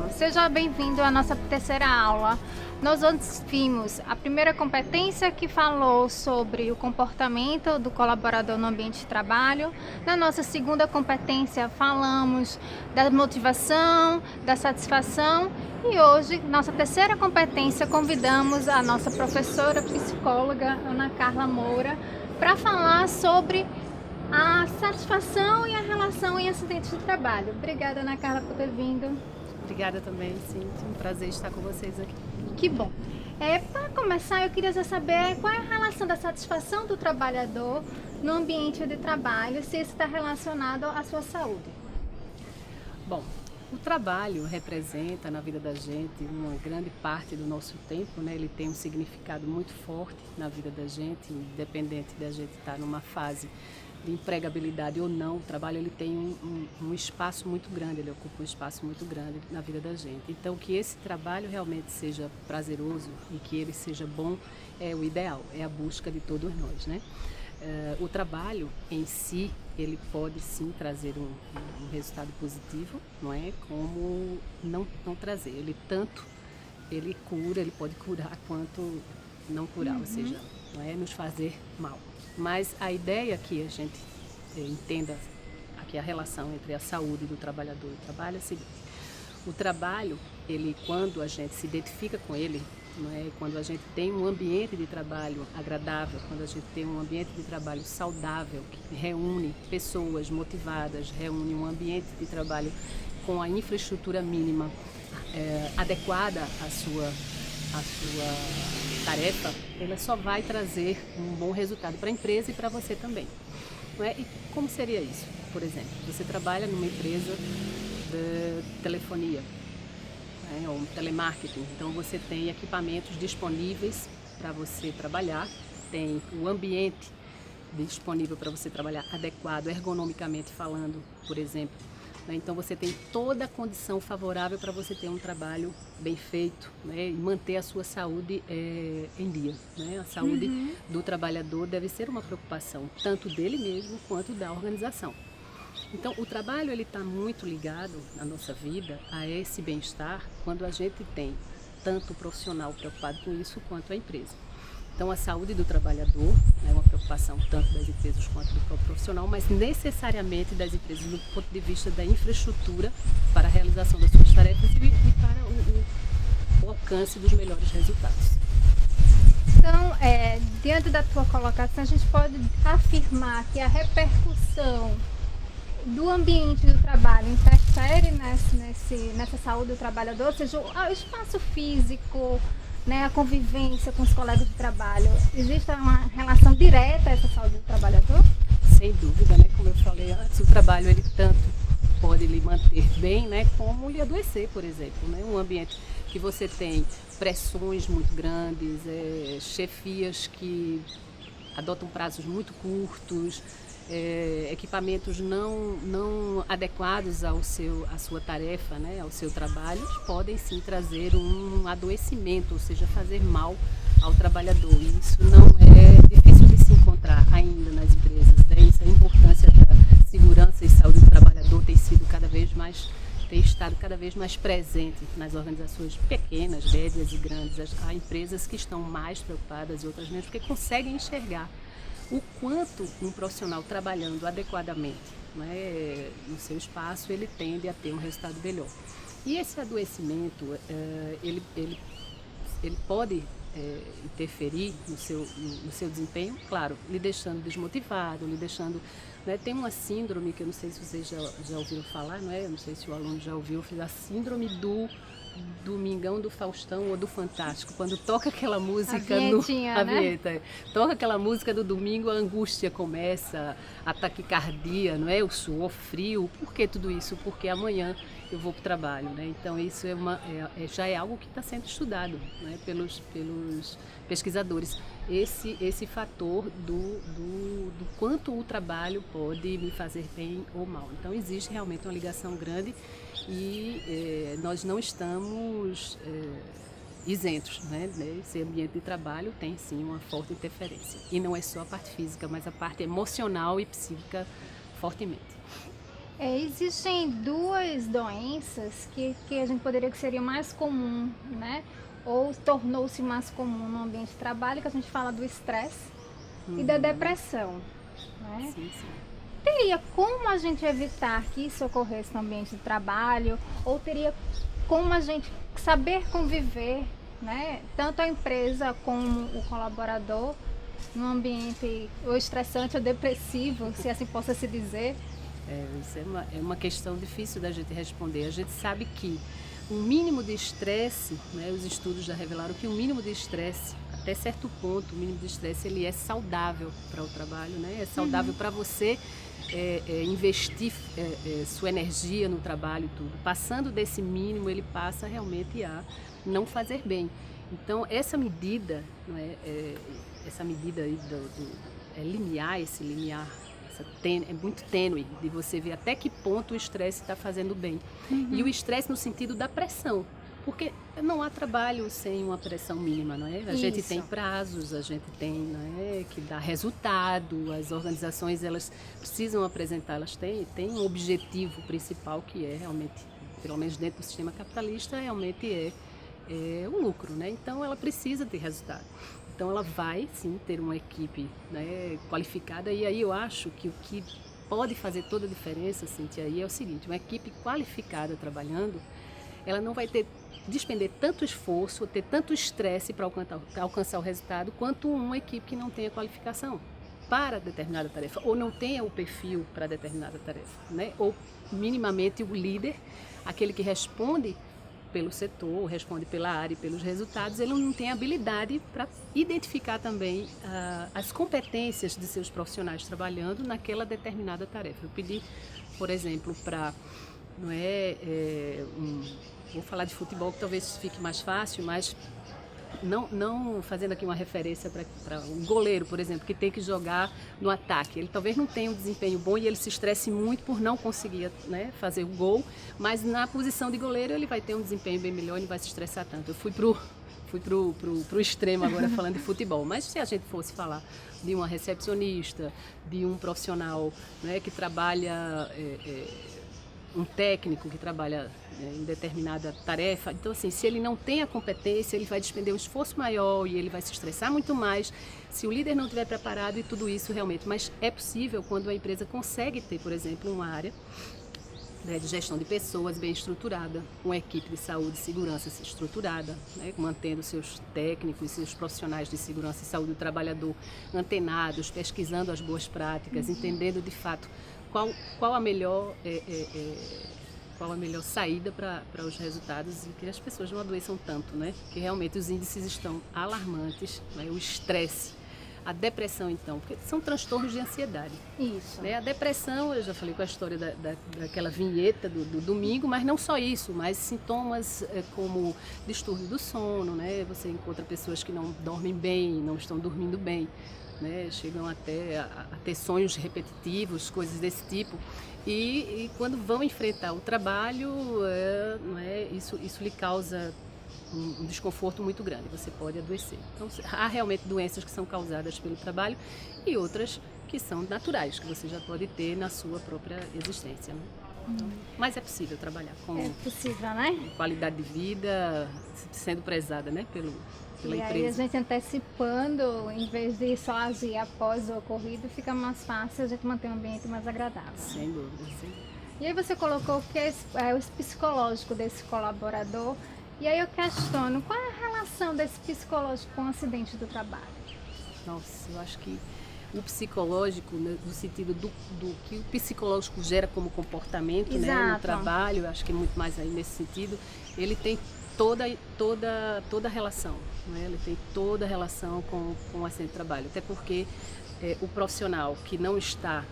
aluno, seja bem-vindo à nossa terceira aula. Nós antes vimos a primeira competência que falou sobre o comportamento do colaborador no ambiente de trabalho. Na nossa segunda competência falamos da motivação, da satisfação e hoje, nossa terceira competência, convidamos a nossa professora psicóloga Ana Carla Moura para falar sobre a satisfação e a relação em acidentes de trabalho. Obrigada, Ana Carla, por ter vindo. Obrigada também, Cíntia. Um prazer estar com vocês aqui. Que bom. Para começar, eu queria saber qual é a relação da satisfação do trabalhador no ambiente de trabalho, se isso está relacionado à sua saúde. Bom, o trabalho representa na vida da gente uma grande parte do nosso tempo, né? Ele tem um significado muito forte na vida da gente, independente da gente estar numa fase de empregabilidade ou não. O trabalho ele tem um espaço muito grande, ele ocupa um espaço muito grande na vida da gente. Então, que esse trabalho realmente seja prazeroso e que ele seja bom é o ideal, é a busca de todos nós, né? O trabalho em si, ele pode sim trazer um resultado positivo, não é? Como não trazer. Ele cura, ele pode curar quanto não curar, ou seja, não é nos fazer mal. Mas a ideia que a gente entenda aqui a relação entre a saúde do trabalhador e o trabalho é a seguinte: o trabalho, ele, quando a gente se identifica com ele, não é? Quando a gente tem um ambiente de trabalho agradável, quando a gente tem um ambiente de trabalho saudável, que reúne pessoas motivadas, reúne um ambiente de trabalho com a infraestrutura mínima adequada à sua tarefa, ela só vai trazer um bom resultado para a empresa e para você também. Não é? E como seria isso? Por exemplo, você trabalha numa empresa de telefonia, né, ou telemarketing, então você tem equipamentos disponíveis para você trabalhar, tem o ambiente disponível para você trabalhar adequado, ergonomicamente falando, por exemplo. Então você tem toda a condição favorável para você ter um trabalho bem feito, né, e manter a sua saúde em dia, né? A saúde do trabalhador deve ser uma preocupação tanto dele mesmo quanto da organização. Então o trabalho ele está muito ligado na nossa vida a esse bem-estar quando a gente tem tanto o profissional preocupado com isso quanto a empresa. Então a saúde do trabalhador é uma preocupação tanto das empresas quanto do próprio profissional, mas necessariamente das empresas do ponto de vista da infraestrutura para a realização das suas tarefas e para o alcance dos melhores resultados. Então, diante da tua colocação, a gente pode afirmar que a repercussão do ambiente do trabalho interfere nessa saúde do trabalhador, ou seja, o espaço físico, né, a convivência com os colegas de trabalho, existe uma relação direta a essa saúde do trabalhador? Sem dúvida, né? Como eu falei antes, o trabalho ele tanto pode lhe manter bem, né, como lhe adoecer, por exemplo, né? Um ambiente que você tem pressões muito grandes, chefias que adotam prazos muito curtos, equipamentos não adequados à sua tarefa, né, ao seu trabalho, podem sim trazer um adoecimento, ou seja, fazer mal ao trabalhador. E isso não é difícil de se encontrar ainda nas empresas, né? Isso, a importância da segurança e saúde do trabalhador tem estado cada vez mais presente nas organizações pequenas, médias e grandes. Há empresas que estão mais preocupadas e outras menos, porque conseguem enxergar o quanto um profissional trabalhando adequadamente, né, no seu espaço, ele tende a ter um resultado melhor. E esse adoecimento, ele pode interferir no seu desempenho, claro, lhe deixando desmotivado, lhe deixando... Né, tem uma síndrome que eu não sei se vocês já ouviram falar, não é? Eu não sei se o aluno já ouviu, a síndrome do Domingão do Faustão ou do Fantástico, quando toca aquela música a vinheta, toca aquela música do domingo, a angústia começa, a taquicardia, não é? O suor frio. Por que tudo isso? Porque amanhã eu vou para o trabalho, né? Então isso já é algo que está sendo estudado, né, pelos pesquisadores. Esse fator do quanto o trabalho pode me fazer bem ou mal. Então existe realmente uma ligação grande e nós não estamos isentos, né? Esse ambiente de trabalho tem sim uma forte interferência. E não é só a parte física, mas a parte emocional e psíquica fortemente. Existem duas doenças que a gente poderia que seria mais comum, né? Ou tornou-se mais comum no ambiente de trabalho, que a gente fala do estresse e da depressão, né? Sim, sim. Teria como a gente evitar que isso ocorresse no ambiente de trabalho? Ou teria como a gente saber conviver, né? Tanto a empresa como o colaborador, num ambiente ou estressante ou depressivo, se assim possa se dizer? Isso é uma questão difícil da gente responder. A gente sabe que o mínimo de estresse, né, os estudos já revelaram que o mínimo de estresse, até certo ponto, o mínimo de estresse ele é saudável para o trabalho, né? É saudável para você investir sua energia no trabalho e tudo. Passando desse mínimo, ele passa realmente a não fazer bem. Então, essa medida, não é, essa medida aí limiar, esse limiar, é muito tênue de você ver até que ponto o estresse está fazendo bem. E o estresse no sentido da pressão, porque não há trabalho sem uma pressão mínima, não é? A gente tem prazos, a gente tem, não é, que dar resultado, as organizações elas precisam apresentar, elas têm um objetivo principal que é realmente, pelo menos dentro do sistema capitalista, realmente é o lucro, né? Então ela precisa ter resultado. Então ela vai sim ter uma equipe, né, qualificada, e aí eu acho que o que pode fazer toda a diferença, Cíntia, aí é o seguinte: uma equipe qualificada trabalhando, ela não vai despender tanto esforço, ter tanto estresse para alcançar o resultado, quanto uma equipe que não tenha qualificação para determinada tarefa, ou não tenha o perfil para determinada tarefa, né? Ou minimamente o líder, aquele que responde pelo setor, responde pela área e pelos resultados, ele não tem habilidade para identificar também as competências de seus profissionais trabalhando naquela determinada tarefa. Eu pedi, por exemplo, para, vou falar de futebol que talvez fique mais fácil, mas não fazendo aqui uma referência para um goleiro, por exemplo, que tem que jogar no ataque. Ele talvez não tenha um desempenho bom e ele se estresse muito por não conseguir, né, fazer o gol, mas na posição de goleiro ele vai ter um desempenho bem melhor e não vai se estressar tanto. Eu fui pro extremo agora falando de futebol, mas se a gente fosse falar de uma recepcionista, de um profissional, né, que trabalha... um técnico que trabalha em determinada tarefa, então assim, se ele não tem a competência, ele vai despender um esforço maior e ele vai se estressar muito mais se o líder não estiver preparado e tudo isso realmente. Mas é possível quando a empresa consegue ter, por exemplo, uma área, né, de gestão de pessoas bem estruturada, uma equipe de saúde e segurança estruturada, né, mantendo seus técnicos, seus profissionais de segurança e saúde do trabalhador antenados, pesquisando as boas práticas, entendendo de fato qual a melhor saída para os resultados e que as pessoas não adoeçam tanto, né? Que realmente os índices estão alarmantes, né? O estresse, a depressão, então, porque são transtornos de ansiedade. Isso. Né? A depressão, eu já falei com a história daquela vinheta do domingo, mas não só isso, mas sintomas como distúrbio do sono, né? Você encontra pessoas que não dormem bem, não estão dormindo bem, né? Chegam até a ter sonhos repetitivos, coisas desse tipo. E quando vão enfrentar o trabalho, isso lhe causa um desconforto muito grande, você pode adoecer. Então, há realmente doenças que são causadas pelo trabalho e outras que são naturais, que você já pode ter na sua própria existência. Né? Então, mas é possível trabalhar com possível, né? qualidade de vida, sendo prezada, né, pela empresa. E aí a gente antecipando, em vez de só agir após o ocorrido, fica mais fácil a gente manter um ambiente mais agradável. Sem dúvida, sem dúvida. E aí você colocou que é o psicológico desse colaborador. E aí eu questiono, qual é a relação desse psicológico com o acidente do trabalho? Nossa, eu acho que o psicológico, né, no sentido do que o psicológico gera como comportamento, né, no trabalho, eu acho que é muito mais aí nesse sentido, ele tem toda a relação, né? Ele tem toda a relação com o acidente de trabalho, até porque o profissional que não está,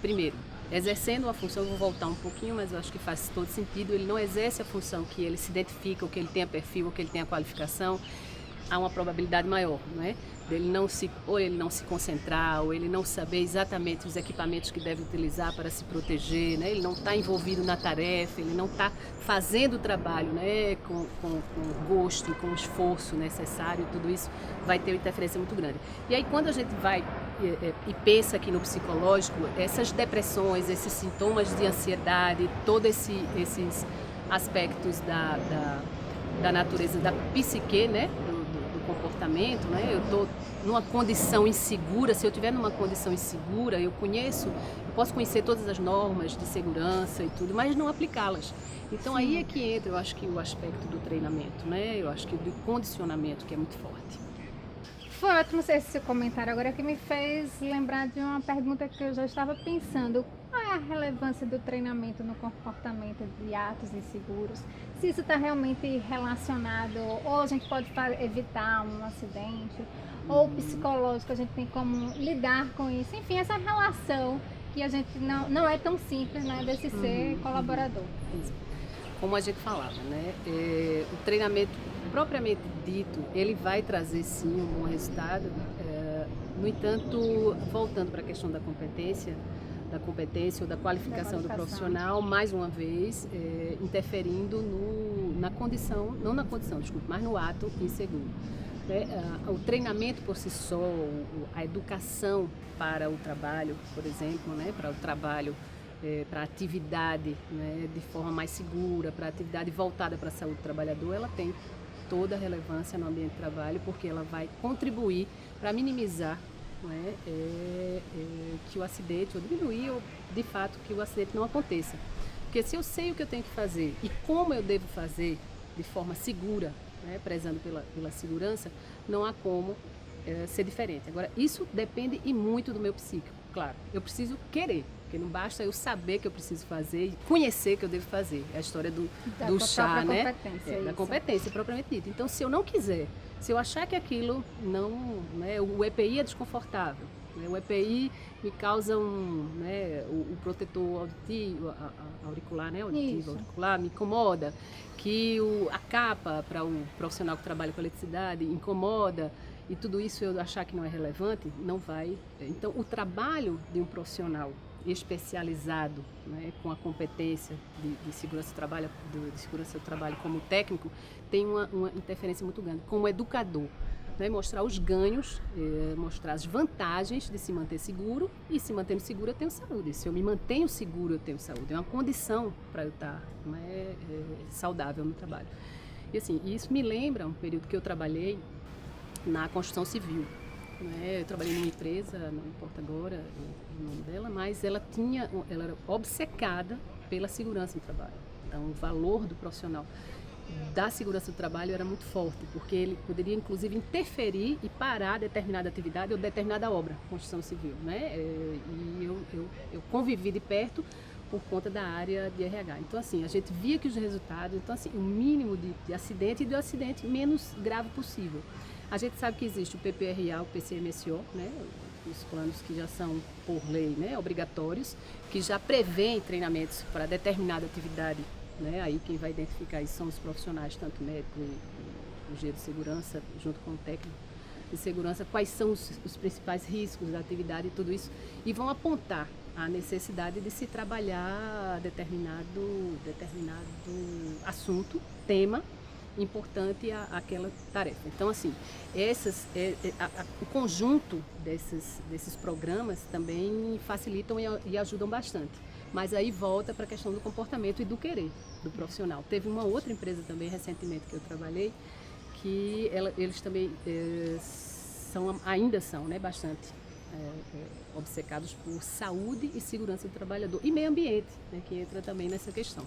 primeiro, exercendo a função, eu vou voltar um pouquinho, mas eu acho que faz todo sentido, ele não exerce a função que ele se identifica, ou que ele tenha perfil, ou que ele tenha qualificação, há uma probabilidade maior, não é? Dele ou ele não se concentrar, ou ele não saber exatamente os equipamentos que deve utilizar para se proteger, né? Ele não está envolvido na tarefa, ele não está fazendo o trabalho, né, com gosto, com o esforço necessário, tudo isso vai ter uma interferência muito grande. E aí quando a gente vai e pensa aqui no psicológico, essas depressões, esses sintomas de ansiedade, todos esses aspectos da natureza, da psique, né? do comportamento, né? Eu estou numa condição insegura, se eu estiver numa condição insegura, eu posso conhecer todas as normas de segurança e tudo, mas não aplicá-las. Então Sim. Aí é que entra, eu acho que o aspecto do treinamento, né? Eu acho que do condicionamento, que é muito forte. Foi ótimo esse seu comentário agora, que me fez lembrar de uma pergunta que eu já estava pensando. Qual é a relevância do treinamento no comportamento de atos inseguros? Se isso está realmente relacionado, ou a gente pode evitar um acidente, ou psicológico, a gente tem como lidar com isso. Enfim, essa relação que a gente não é tão simples, né, desse ser colaborador. Como a gente falava, né, o treinamento propriamente dito, ele vai trazer sim um bom resultado. No entanto, voltando para a questão da competência ou da qualificação do profissional, mais uma vez, interferindo na condição, não na condição, desculpe, mas no ato inseguro. O treinamento por si só, a educação para o trabalho, por exemplo, né, para o trabalho, para a atividade, né, de forma mais segura, para a atividade voltada para a saúde do trabalhador, ela tem toda a relevância no ambiente de trabalho, porque ela vai contribuir para minimizar, né, que o acidente, ou diminuir, ou, de fato, que o acidente não aconteça. Porque se eu sei o que eu tenho que fazer e como eu devo fazer de forma segura, né, prezando pela segurança, não há como ser diferente. Agora, isso depende e muito do meu psíquico, claro. Eu preciso querer. Porque não basta eu saber que eu preciso fazer e conhecer que eu devo fazer. É a história do chá, né? Da competência propriamente dita. Então, se eu não quiser, se eu achar que aquilo não, né, o EPI é desconfortável, né, o EPI me causa o protetor auditivo, auricular, né, auricular me incomoda, que a capa para o profissional que trabalha com eletricidade incomoda, e tudo isso eu achar que não é relevante, não vai. Então, o trabalho de um profissional especializado, né, com a competência de segurança do trabalho como técnico, tem uma interferência muito grande. Como educador, né, mostrar os ganhos, mostrar as vantagens de se manter seguro, e se mantendo seguro eu tenho saúde. Se eu me mantenho seguro eu tenho saúde. É uma condição para eu estar, né, saudável no trabalho. E assim, isso me lembra um período que eu trabalhei na construção civil. Eu trabalhei numa empresa, não importa agora o nome dela, mas ela era obcecada pela segurança no trabalho. Então, o valor do profissional da segurança do trabalho era muito forte, porque ele poderia, inclusive, interferir e parar determinada atividade ou determinada obra, construção civil, né? E eu convivi de perto por conta da área de RH. Então, assim, a gente via que os resultados, então, assim, o mínimo de acidente e do acidente menos grave possível. A gente sabe que existe o PPRA, o PCMSO, né, os planos que já são, por lei, né, obrigatórios, que já prevêem treinamentos para determinada atividade, né, aí quem vai identificar isso são os profissionais, tanto médico e engenheiro de segurança, junto com o técnico de segurança, quais são os principais riscos da atividade e tudo isso, e vão apontar a necessidade de se trabalhar determinado assunto, tema, importante àquela tarefa. Então, assim, o conjunto desses programas também facilitam e ajudam bastante. Mas aí volta para a questão do comportamento e do querer do profissional. Teve uma outra empresa também, recentemente, que eu trabalhei, que eles também ainda são, né, bastante obcecados por saúde e segurança do trabalhador. E meio ambiente, né, que entra também nessa questão.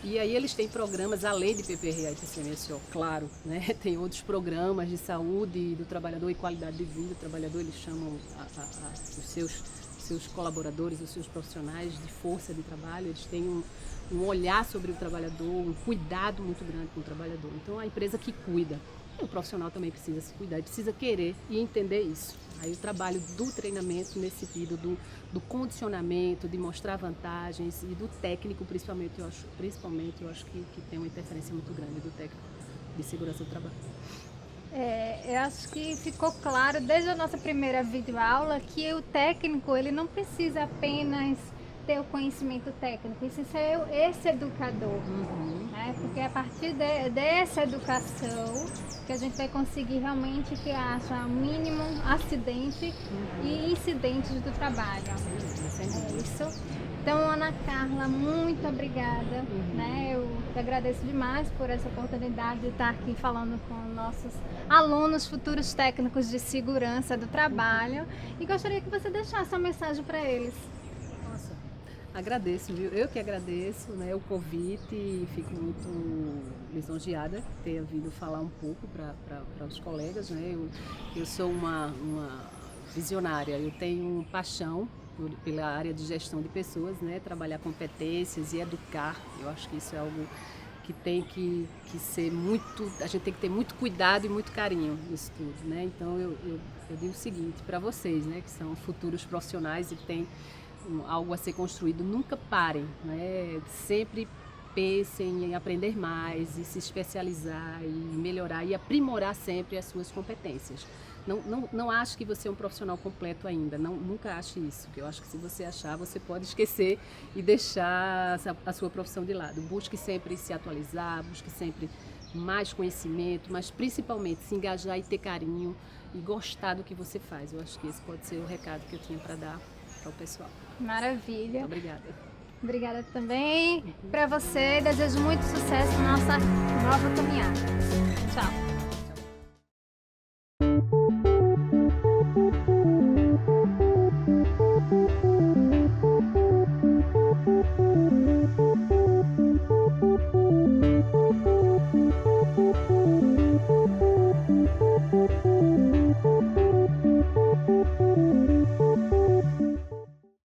E aí eles têm programas, além de PPRA e PCMSO, claro, né? Tem outros programas de saúde do trabalhador e qualidade de vida do trabalhador. Eles chamam os seus colaboradores, os seus profissionais de força de trabalho. Eles têm um olhar sobre o trabalhador, um cuidado muito grande com o trabalhador. Então, a empresa que cuida, o profissional também precisa se cuidar, precisa querer e entender isso. Aí o trabalho do treinamento nesse sentido do condicionamento, de mostrar vantagens, e do técnico principalmente eu acho que tem uma interferência muito grande do técnico de segurança do trabalho. Eu acho que ficou claro desde a nossa primeira videoaula que o técnico ele não precisa apenas ter o conhecimento técnico, e sim ser esse educador. Né? Porque é a partir dessa educação que a gente vai conseguir realmente que haja o mínimo acidente e incidentes do trabalho. É isso. Então, Ana Carla, muito obrigada. Né? Eu te agradeço demais por essa oportunidade de estar aqui falando com nossos alunos, futuros técnicos de segurança do trabalho. E gostaria que você deixasse uma mensagem para eles. Nossa, agradeço, viu? Eu que agradeço, né, o convite e fico muito lisonjeada de ter vindo falar um pouco para os colegas. Né? Eu sou uma visionária, eu tenho paixão pela área de gestão de pessoas, né? Trabalhar competências e educar. Eu acho que isso é algo que tem que ser muito, a gente tem que ter muito cuidado e muito carinho nisso tudo, né? Então eu digo o seguinte para vocês, né, que são futuros profissionais e têm algo a ser construído, nunca parem, né? Sempre pensem em aprender mais e se especializar e melhorar e aprimorar sempre as suas competências. Não acho que você é um profissional completo ainda, nunca ache isso, que eu acho que se você achar, você pode esquecer e deixar a sua profissão de lado. Busque sempre se atualizar, busque sempre mais conhecimento, mas principalmente se engajar e ter carinho e gostar do que você faz. Eu acho que esse pode ser o recado que eu tinha para dar para o pessoal. Maravilha. Muito obrigada. Obrigada também para você. Desejo muito sucesso na nossa nova caminhada. Tchau.